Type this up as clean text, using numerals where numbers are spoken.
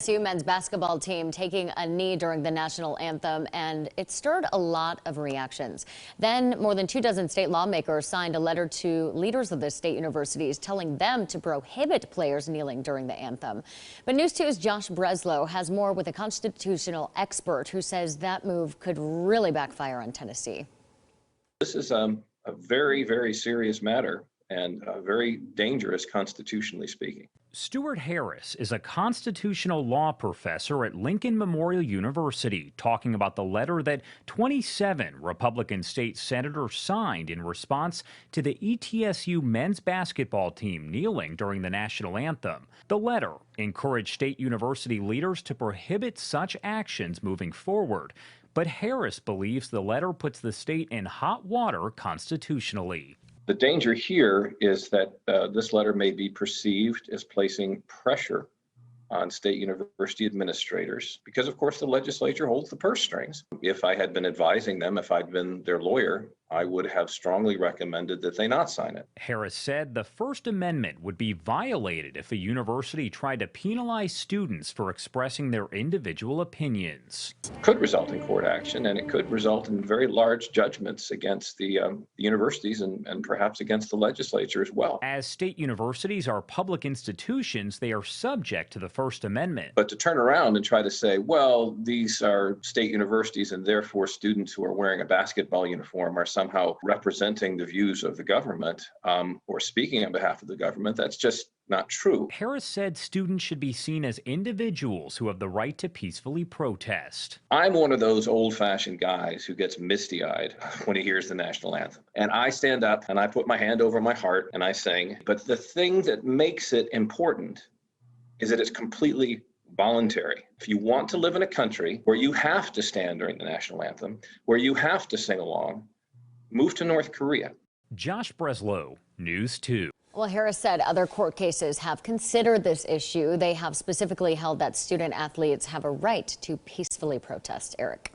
ETSU men's basketball team taking a knee during the national anthem, and it stirred a lot of reactions. Then more than 24 state lawmakers signed a letter to leaders of the state universities telling them to prohibit players kneeling during the anthem. But News 2's Josh Breslow has more with a constitutional expert who says that move could really backfire on Tennessee. This is a very, very serious matter and very dangerous constitutionally speaking. Stuart Harris is a constitutional law professor at Lincoln Memorial University, talking about the letter that 27 Republican state senators signed in response to the ETSU men's basketball team kneeling during the national anthem. The letter encouraged state university leaders to prohibit such actions moving forward. But Harris believes the letter puts the state in hot water constitutionally. The danger here is that this letter may be perceived as placing pressure on state university administrators because, of course, the legislature holds the purse strings. If I had been advising them, if I'd been their lawyer, I would have strongly recommended that they not sign it. Harris said the First Amendment would be violated if a university tried to penalize students for expressing their individual opinions. It could result in court action, and it could result in very large judgments against the universities and perhaps against the legislature as well. As state universities are public institutions, they are subject to the First Amendment. But to turn around and try to say, well, these are state universities and therefore students who are wearing a basketball uniform are somehow representing the views of the government or speaking on behalf of the government, that's just not true. Harris said students should be seen as individuals who have the right to peacefully protest. I'm one of those old-fashioned guys who gets misty-eyed when he hears the national anthem. And I stand up and I put my hand over my heart and I sing. But the thing that makes it important is that it's completely voluntary. If you want to live in a country where you have to stand during the national anthem, where you have to sing along, move to North Korea. Josh Breslow, News 2. Well, Harris said other court cases have considered this issue. They have specifically held that student athletes have a right to peacefully protest. Eric.